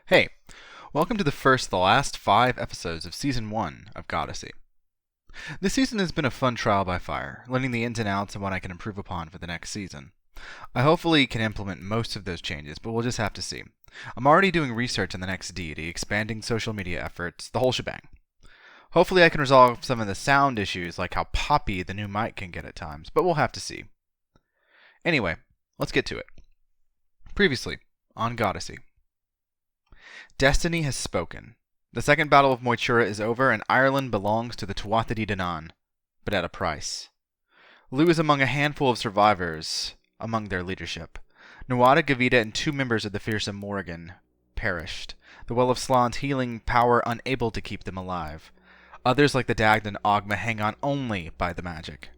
Hey, welcome to the last 5 episodes of Season 1 of Goddessy. This season has been a fun trial by fire, learning the ins and outs and what I can improve upon for the next season. I hopefully can implement most of those changes, but we'll just have to see. I'm already doing research on the next deity, expanding social media efforts, the whole shebang. Hopefully I can resolve some of the sound issues like how poppy the new mic can get at times, but we'll have to see. Anyway, let's get to it. Previously, on Goddessy. Destiny has spoken. The Second Battle of Moytura is over, and Ireland belongs to the Tuatha Dé Danann, but at a price. Lugh is among a handful of survivors among their leadership. Nuada, Gavita, and 2 members of the fearsome Morrigan perished, the Well of Slan's healing power unable to keep them alive. Others, like the Dagd and Ogma, hang on only by the magic.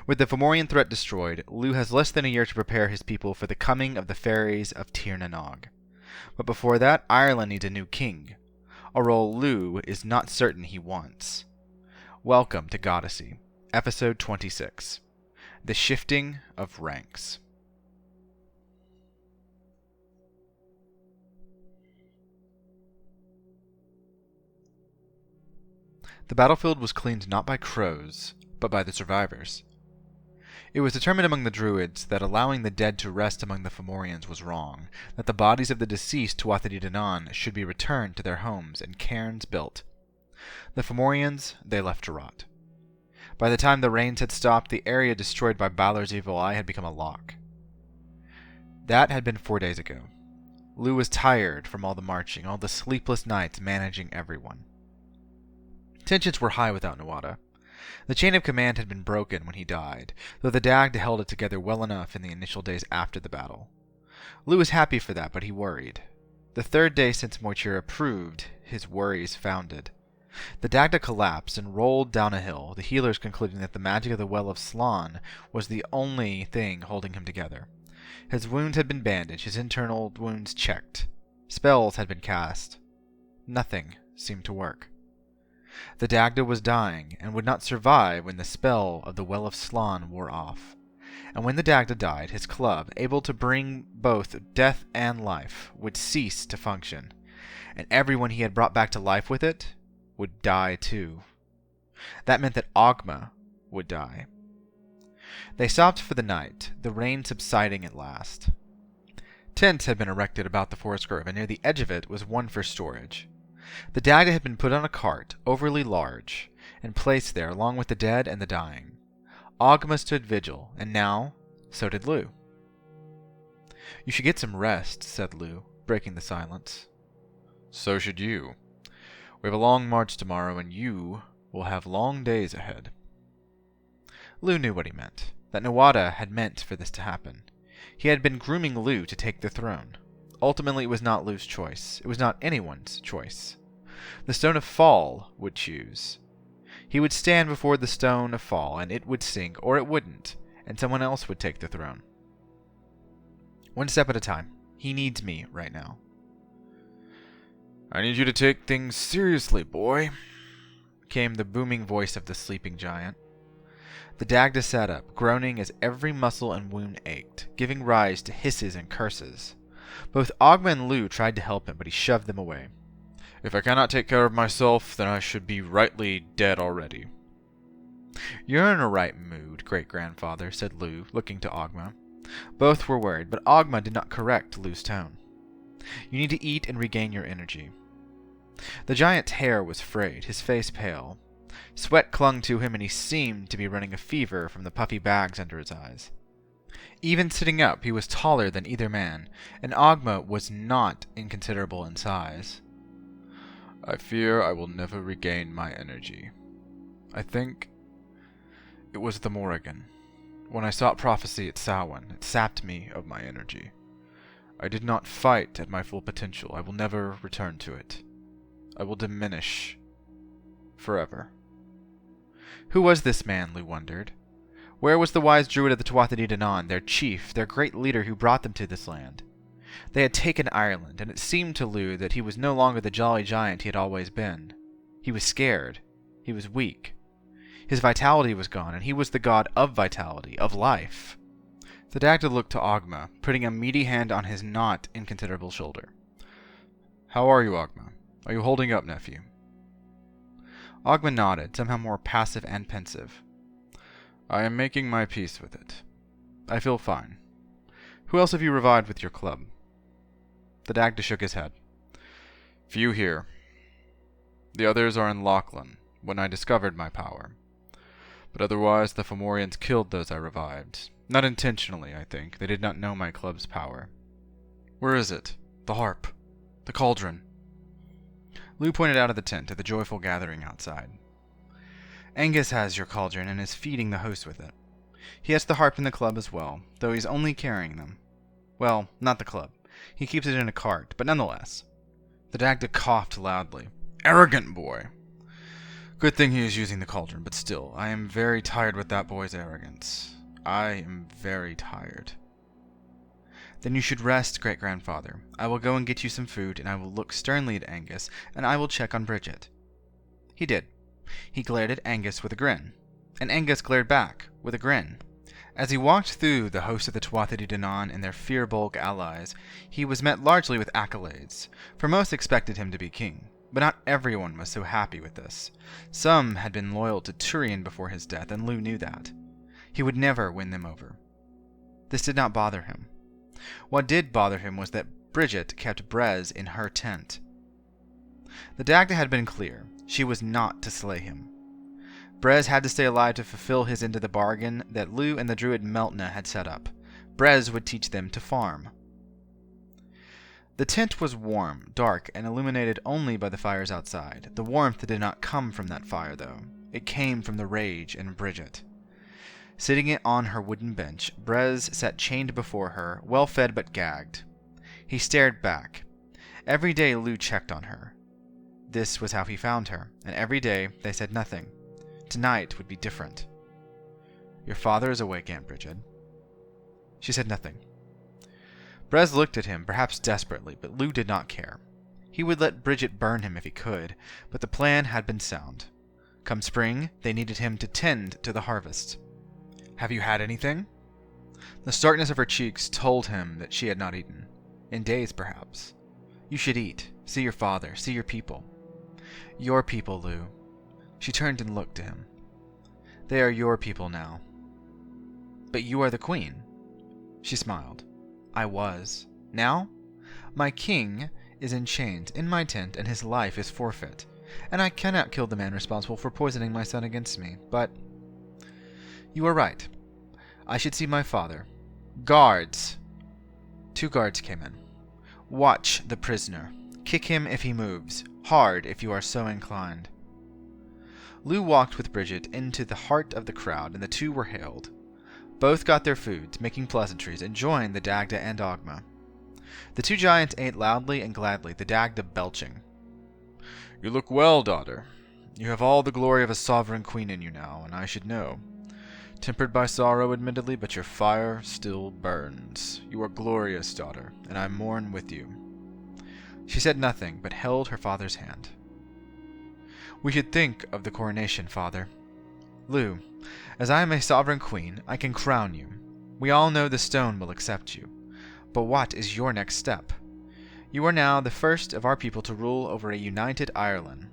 With the Fomorian threat destroyed, Lugh has less than a year to prepare his people for the coming of the fairies of Tir na Nog. But before that, Ireland needs a new king, a role Lugh is not certain he wants. Welcome to Goddessy, Episode 26, The Shifting of Ranks. The battlefield was cleaned not by crows, but by the survivors. It was determined among the Druids that allowing the dead to rest among the Fomorians was wrong, that the bodies of the deceased Tuatha Dé Danann should be returned to their homes and cairns built. The Fomorians they left to rot. By the time the rains had stopped, the area destroyed by Balor's evil eye had become a loch. That had been 4 days ago. Lugh was tired from all the marching, all the sleepless nights managing everyone. Tensions were high without Nuada. The chain of command had been broken when he died, though the Dagd held it together well enough in the initial days after the battle. Lugh was happy for that, but he worried. The 3rd day since Moytura proved his worries founded. The Dagda collapsed and rolled down a hill, the healers concluding that the magic of the Well of Slan was the only thing holding him together. His wounds had been bandaged, his internal wounds checked. Spells had been cast. Nothing seemed to work. The Dagda was dying, and would not survive when the spell of the Well of Slan wore off. And when the Dagda died, his club, able to bring both death and life, would cease to function, and everyone he had brought back to life with it would die too. That meant that Ogma would die. They stopped for the night, the rain subsiding at last. Tents had been erected about the forest grove, and near the edge of it was one for storage. The Dagda had been put on a cart, overly large, and placed there along with the dead and the dying. Ogma stood vigil, and now, so did Lugh. "You should get some rest," said Lugh, breaking the silence. "So should you. We have a long march tomorrow, and you will have long days ahead." Lugh knew what he meant, that Nuada had meant for this to happen. He had been grooming Lugh to take the throne. Ultimately, it was not Lugh's choice. It was not anyone's choice. The Stone of Fall would choose. He would stand before the Stone of Fall, and it would sink, or it wouldn't, and someone else would take the throne. One step at a time. He needs me right now. "I need you to take things seriously, boy," came the booming voice of the sleeping giant. The Dagda sat up, groaning as every muscle and wound ached, giving rise to hisses and curses. Both Ogma and Lugh tried to help him, but he shoved them away. "If I cannot take care of myself, then I should be rightly dead already." "You're in a right mood, great-grandfather," said Lugh, looking to Ogma. Both were worried, but Ogma did not correct Lugh's tone. "You need to eat and regain your energy." The giant's hair was frayed, his face pale. Sweat clung to him, and he seemed to be running a fever from the puffy bags under his eyes. Even sitting up, he was taller than either man, and Ogma was not inconsiderable in size. "I fear I will never regain my energy. I think it was the Morrigan. When I sought prophecy at Samhain, it sapped me of my energy. I did not fight at my full potential. I will never return to it. I will diminish forever." Who was this man, Lugh wondered? Where was the wise druid of the Tuatha Dé Danann, their chief, their great leader who brought them to this land? They had taken Ireland, and it seemed to Lugh that he was no longer the jolly giant he had always been. He was scared. He was weak. His vitality was gone, and he was the god of vitality, of life. The Dagda looked to Ogma, putting a meaty hand on his not inconsiderable shoulder. How are you, Ogma? Are you holding up, nephew? Ogma nodded, somehow more passive and pensive. I am making my peace with it. I feel fine. Who else have you revived with your club? The Dagda shook his head. Few here. The others are in Lachlan, when I discovered my power. But otherwise the Fomorians killed those I revived. Not intentionally, I think. They did not know my club's power. Where is it? The harp. The cauldron. Lugh pointed out of the tent at the joyful gathering outside. Angus has your cauldron and is feeding the host with it. He has the harp in the club as well, though he's only carrying them. Well, not the club. He keeps it in a cart, but nonetheless. The Dagda coughed loudly. Arrogant boy! Good thing he is using the cauldron, but still, I am very tired with that boy's arrogance. I am very tired. Then you should rest, great-grandfather. I will go and get you some food, and I will look sternly at Angus, and I will check on Bridget. He did. He glared at Angus with a grin, and Angus glared back with a grin. As he walked through the host of the Tuathiri Danann and their Firbolg allies, he was met largely with accolades, for most expected him to be king. But not everyone was so happy with this. Some had been loyal to Turian before his death, and Lugh knew that. He would never win them over. This did not bother him. What did bother him was that Bridget kept Brez in her tent. The Dagda had been clear. She was not to slay him. Brez had to stay alive to fulfill his end of the bargain that Lugh and the druid Meltna had set up. Brez would teach them to farm. The tent was warm, dark, and illuminated only by the fires outside. The warmth did not come from that fire, though. It came from the rage in Bridget. Sitting on her wooden bench, Brez sat chained before her, well-fed but gagged. He stared back. Every day Lugh checked on her. This was how he found her, and every day they said nothing. Tonight would be different. Your father is awake, Aunt Bridget. She said nothing. Brez looked at him, perhaps desperately, but Lugh did not care. He would let Bridget burn him if he could, but the plan had been sound. Come spring, they needed him to tend to the harvest. Have you had anything? The starkness of her cheeks told him that she had not eaten. In days, perhaps. You should eat. See your father. See your people. Your people, Lugh. She turned and looked to him. They are your people now. But you are the queen. She smiled. I was. Now? My king is in chains in my tent, and his life is forfeit. And I cannot kill the man responsible for poisoning my son against me. But you are right. I should see my father. Guards! 2 guards came in. Watch the prisoner. Kick him if he moves. Hard if you are so inclined. Lugh walked with Bridget into the heart of the crowd, and the two were hailed. Both got their foods, making pleasantries, and joined the Dagda and Ogma. The 2 giants ate loudly and gladly, the Dagda belching. You look well, daughter. You have all the glory of a sovereign queen in you now, and I should know. Tempered by sorrow, admittedly, but your fire still burns. You are glorious, daughter, and I mourn with you. She said nothing, but held her father's hand. We should think of the coronation, father. Lugh, as I am a sovereign queen, I can crown you. We all know the stone will accept you. But what is your next step? You are now the first of our people to rule over a united Ireland.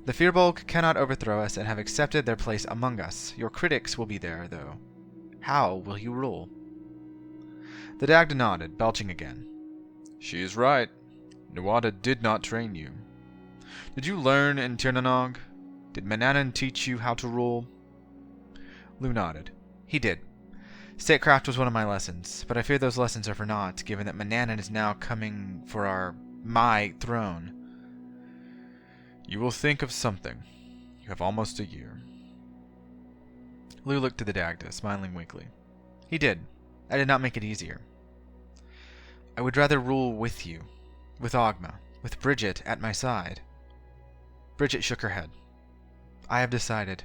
The Firbolg cannot overthrow us and have accepted their place among us. Your critics will be there, though. How will you rule? The Dagda nodded, belching again. She is right. Nuada did not train you. Did you learn in Tirnanog? Did Manannan teach you how to rule? Lugh nodded. He did. Statecraft was one of my lessons, but I fear those lessons are for naught, given that Manannan is now coming for my throne. You will think of something. You have almost a year. Lugh looked to the Dagda, smiling weakly. He did. I did not make it easier. I would rather rule with you, with Ogma, with Bridget at my side. Bridget shook her head. I have decided.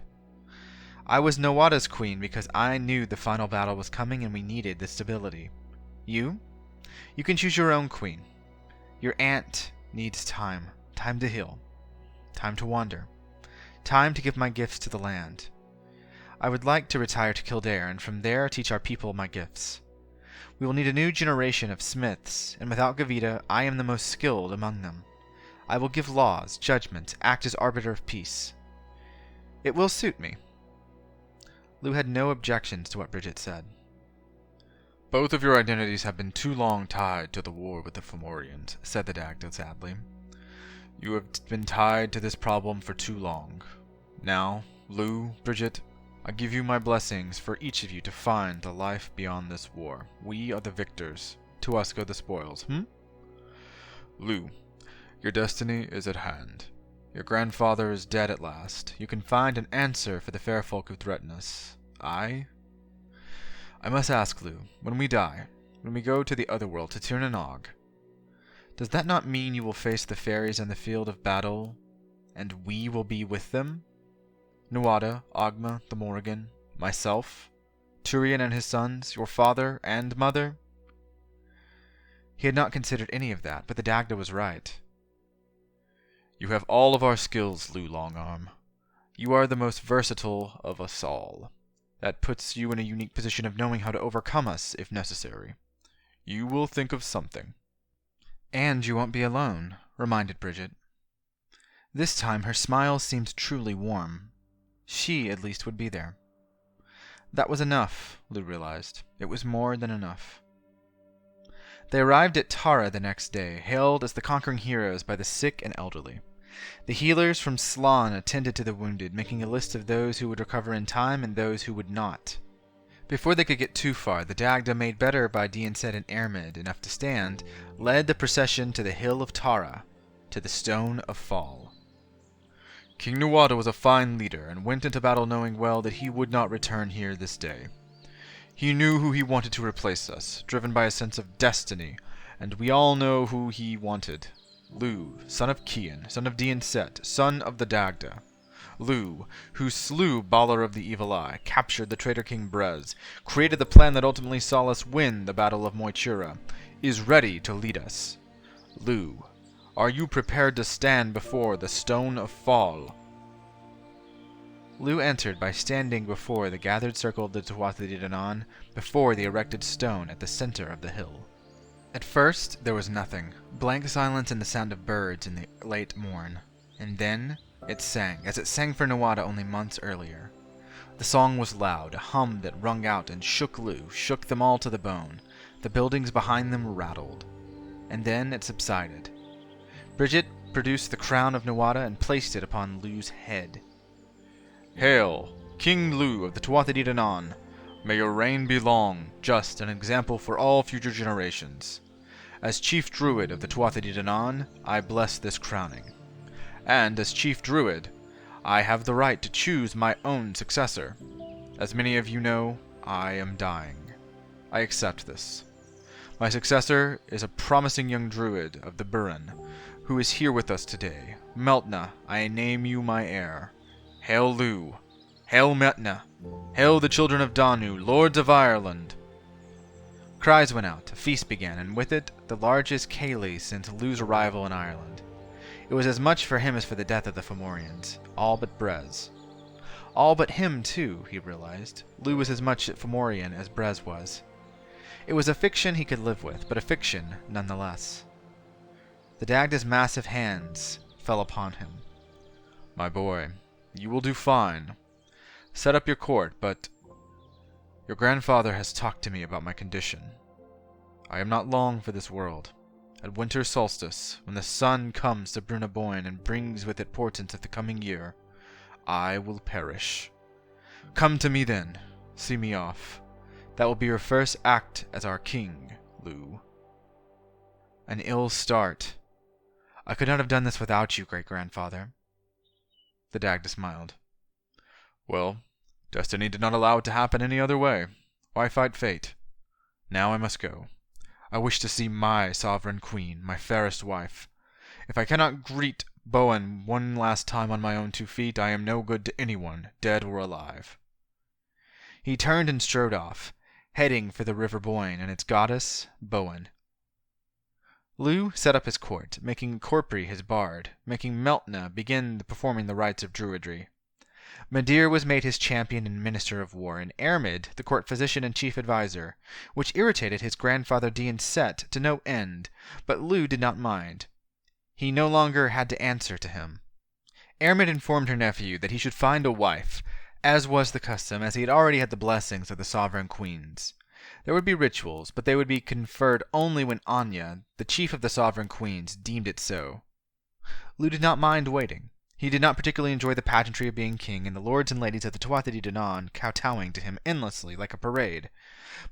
I was Nuada's queen because I knew the final battle was coming and we needed the stability. You? You can choose your own queen. Your aunt needs time. Time to heal. Time to wander. Time to give my gifts to the land. I would like to retire to Kildare and from there teach our people my gifts. We will need a new generation of smiths, and without Gavita, I am the most skilled among them. I will give laws, judgment, act as arbiter of peace. It will suit me. Lugh had no objections to what Bridget said. Both of your identities have been too long tied to the war with the Fomorians, said the Dagda sadly. You have been tied to this problem for too long. Now, Lugh, Bridget, I give you my blessings for each of you to find the life beyond this war. We are the victors. To us go the spoils, Lugh, your destiny is at hand. Your grandfather is dead at last. You can find an answer for the fair folk who threaten us. I must ask, Lugh, when we die, when we go to the other world, to Tir na Nog, does that not mean you will face the fairies in the field of battle, and we will be with them? Nuada, Ogma, the Morrigan, myself, Turian and his sons, your father and mother? He had not considered any of that, but the Dagda was right. You have all of our skills, Lugh Longarm. You are the most versatile of us all. That puts you in a unique position of knowing how to overcome us, if necessary. You will think of something. And you won't be alone, reminded Bridget. This time her smile seemed truly warm. She, at least, would be there. That was enough, Lugh realized. It was more than enough. They arrived at Tara the next day, hailed as the conquering heroes by the sick and elderly. The healers from Slan attended to the wounded, making a list of those who would recover in time and those who would not. Before they could get too far, the Dagda, made better by Dianset and Ermid enough to stand, led the procession to the hill of Tara, to the Stone of Fall. King Nuada was a fine leader, and went into battle knowing well that he would not return here this day. He knew who he wanted to replace us, driven by a sense of destiny, and we all know who he wanted. Lugh, son of Kian, son of Dianset, son of the Dagda. Lugh, who slew Balor of the Evil Eye, captured the traitor King Brez, created the plan that ultimately saw us win the Battle of Moichura, is ready to lead us. Lugh, are you prepared to stand before the Stone of Fall? Lugh entered by standing before the gathered circle of the Tuatha De Danann, before the erected stone at the center of the hill. At first, there was nothing, blank silence and the sound of birds in the late morn. And then, it sang, as it sang for Nuada only months earlier. The song was loud, a hum that rung out and shook Lugh, shook them all to the bone. The buildings behind them rattled. And then it subsided. Bridget produced the crown of Nuada and placed it upon Lugh's head. Hail, King Lugh of the Tuatha De Danann! May your reign be long, just, an example for all future generations. As Chief Druid of the Tuatha De Danann, I bless this crowning. And as Chief Druid, I have the right to choose my own successor. As many of you know, I am dying. I accept this. My successor is a promising young druid of the Burren, who is here with us today. Meltna, I name you my heir. Hail Lugh! Hail Metna! Hail the children of Danu, lords of Ireland! Cries went out, a feast began, and with it the largest ceilidh since Lugh's arrival in Ireland. It was as much for him as for the death of the Fomorians, all but Brez. All but him, too, he realized. Lugh was as much Fomorian as Brez was. It was a fiction he could live with, but a fiction nonetheless. The Dagda's massive hands fell upon him. My boy, you will do fine. Set up your court, but your grandfather has talked to me about my condition. I am not long for this world. At winter solstice, when the sun comes to Bruna Boyne and brings with it portents of the coming year, I will perish. Come to me then. See me off. That will be your first act as our king, Lugh. An ill start. I could not have done this without you, great-grandfather. The Dagda smiled. Well, destiny did not allow it to happen any other way. Why fight fate? Now I must go. I wish to see my sovereign queen, my fairest wife. If I cannot greet Bowen one last time on my own 2 feet, I am no good to anyone, dead or alive. He turned and strode off, heading for the River Boyne and its goddess, Bowen. Lugh set up his court, making Corpri his bard, making Meltna begin performing the rites of druidry. Madir was made his champion and minister of war, and Ermid the court physician and chief adviser, which irritated his grandfather Dianset to no end, but Lugh did not mind. He no longer had to answer to him. Eärmund informed her nephew that he should find a wife, as was the custom, as he had already had the blessings of the sovereign queens. There would be rituals, but they would be conferred only when Anya, the chief of the sovereign queens, deemed it so. Lugh did not mind waiting. He did not particularly enjoy the pageantry of being king, and the lords and ladies of the Tuatha De Danann kowtowing to him endlessly like a parade.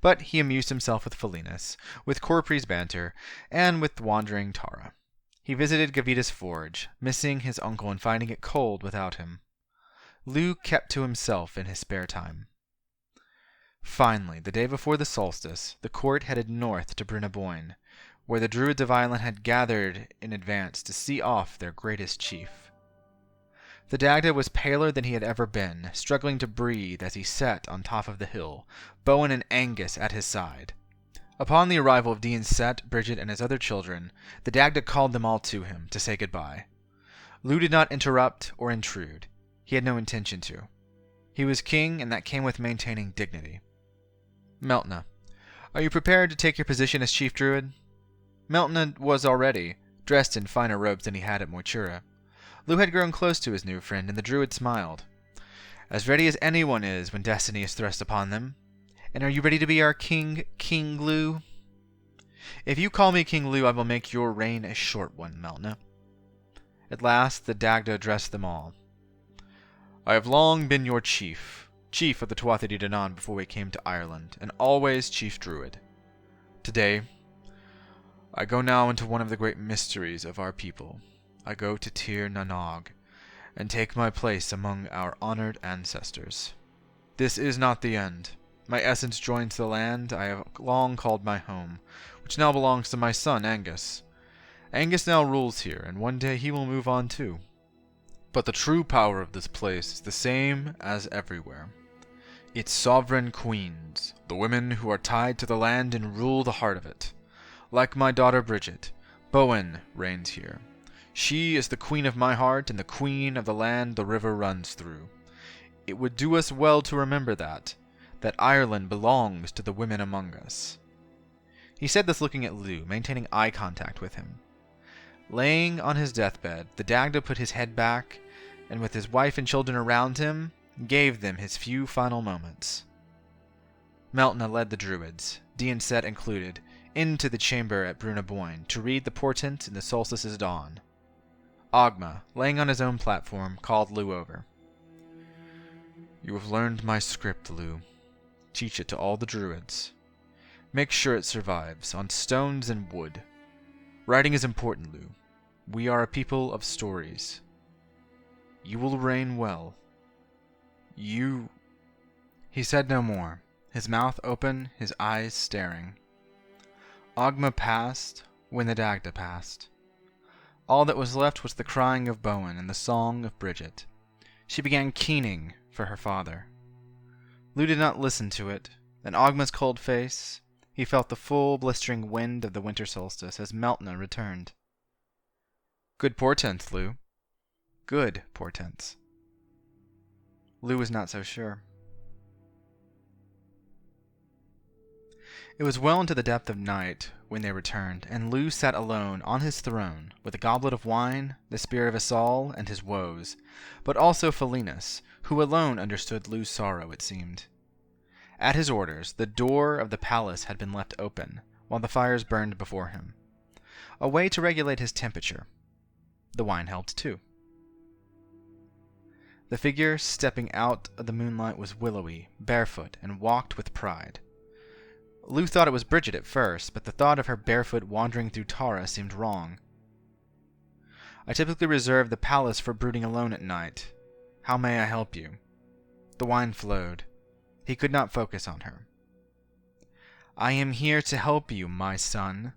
But he amused himself with Felinas, with Corpre's banter, and with wandering Tara. He visited Gavita's forge, missing his uncle and finding it cold without him. Lugh kept to himself in his spare time. Finally, the day before the solstice, the court headed north to Brunna Boyne, where the Druids of Ireland had gathered in advance to see off their greatest chief. The Dagda was paler than he had ever been, struggling to breathe as he sat on top of the hill, Bowen and Angus at his side. Upon the arrival of Dean Set, Bridget, and his other children, the Dagda called them all to him to say goodbye. Lugh did not interrupt or intrude. He had no intention to. He was king, and that came with maintaining dignity. Meltna, are you prepared to take your position as chief druid? Meltna was already, dressed in finer robes than he had at Moytura. Lugh had grown close to his new friend, and the druid smiled. As ready as anyone is when destiny is thrust upon them. And are you ready to be our king, King Lugh? If you call me King Lugh, I will make your reign a short one, Meltna. At last the Dagda addressed them all. I have long been your chief of the Tuatha De Danann before we came to Ireland, and always chief druid. Today, I go now into one of the great mysteries of our people. I go to Tir na Nog, and take my place among our honored ancestors. This is not the end. My essence joins the land I have long called my home, which now belongs to my son Angus. Angus now rules here, and one day he will move on too. But the true power of this place is the same as everywhere. Its sovereign queens, the women who are tied to the land and rule the heart of it. Like my daughter Bridget, Bowen reigns here. She is the queen of my heart and the queen of the land the river runs through. It would do us well to remember that Ireland belongs to the women among us. He said this looking at Lugh, maintaining eye contact with him. Laying on his deathbed, the Dagda put his head back, and with his wife and children around him, gave them his few final moments. Meltna led the Druids, Dean Set included, into the chamber at Brunna Boyne to read the portent in the solstice's dawn. Ogma, laying on his own platform, called Lugh over. You have learned my script, Lugh. Teach it to all the Druids. Make sure it survives, on stones and wood. Writing is important, Lugh. We are a people of stories. You will reign well. You... He said no more, his mouth open, his eyes staring. Ogma passed when the Dagda passed. All that was left was the crying of Bowen and the song of Bridget. She began keening for her father. Lugh did not listen to it. In Ogma's cold face, he felt the full, blistering wind of the winter solstice as Meltna returned. Good portents, Lugh. Good portents. Lugh was not so sure. It was well into the depth of night when they returned, and Lugh sat alone on his throne, with a goblet of wine, the spirit of Asal, and his woes, but also Felinas, who alone understood Lugh's sorrow, it seemed. At his orders, the door of the palace had been left open, while the fires burned before him. A way to regulate his temperature. The wine helped, too. The figure stepping out of the moonlight was willowy, barefoot, and walked with pride. Lugh thought it was Bridget at first, but the thought of her barefoot wandering through Tara seemed wrong. I typically reserve the palace for brooding alone at night. How may I help you? The wine flowed. He could not focus on her. I am here to help you, my son.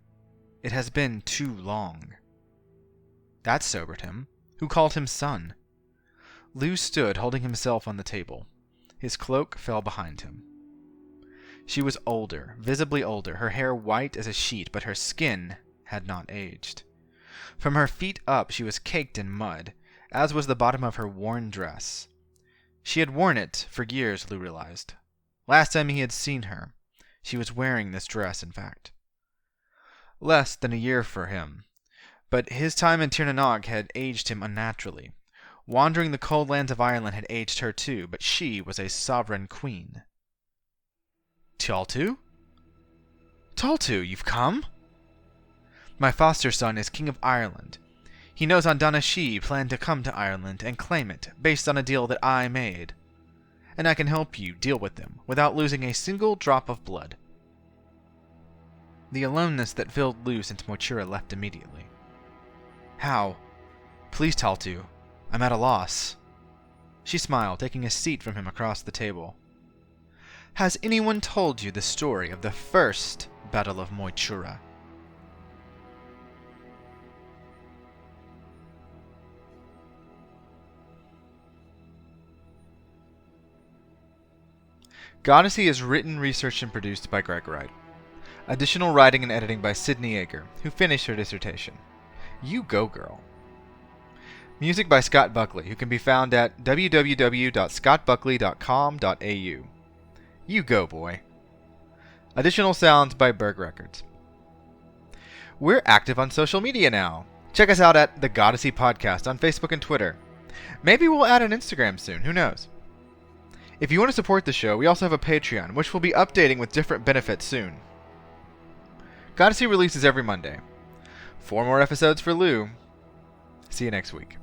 It has been too long. That sobered him. Who called him son? Lugh stood, holding himself on the table. His cloak fell behind him. She was older, visibly older, her hair white as a sheet, but her skin had not aged. From her feet up she was caked in mud, as was the bottom of her worn dress. She had worn it for years, Lugh realized. Last time he had seen her, she was wearing this dress, in fact. Less than a year for him, But his time in Tir na nog had aged him unnaturally. Wandering the cold lands of Ireland had aged her too, but she was a sovereign queen. Taltu? Taltu, you've come? My foster son is King of Ireland. He knows Andana Shi planned to come to Ireland and claim it, based on a deal that I made. And I can help you deal with them, without losing a single drop of blood. The aloneness that filled Lugh since Mochura left immediately. How? Please, Taltu. I'm at a loss. She smiled, taking a seat from him across the table. Has anyone told you the story of the first Battle of Mochura? Goddessy is written, researched, and produced by Greg Wright. Additional writing and editing by Sydney Yeager, who finished her dissertation. You go, girl. Music by Scott Buckley, who can be found at www.scottbuckley.com.au. You go, boy. Additional sounds by Berg Records. We're active on social media now. Check us out at The Goddessy Podcast on Facebook and Twitter. Maybe we'll add an Instagram soon, who knows? If you want to support the show, we also have a Patreon, which we'll be updating with different benefits soon. Goddessy releases every Monday. 4 more episodes for Lugh. See you next week.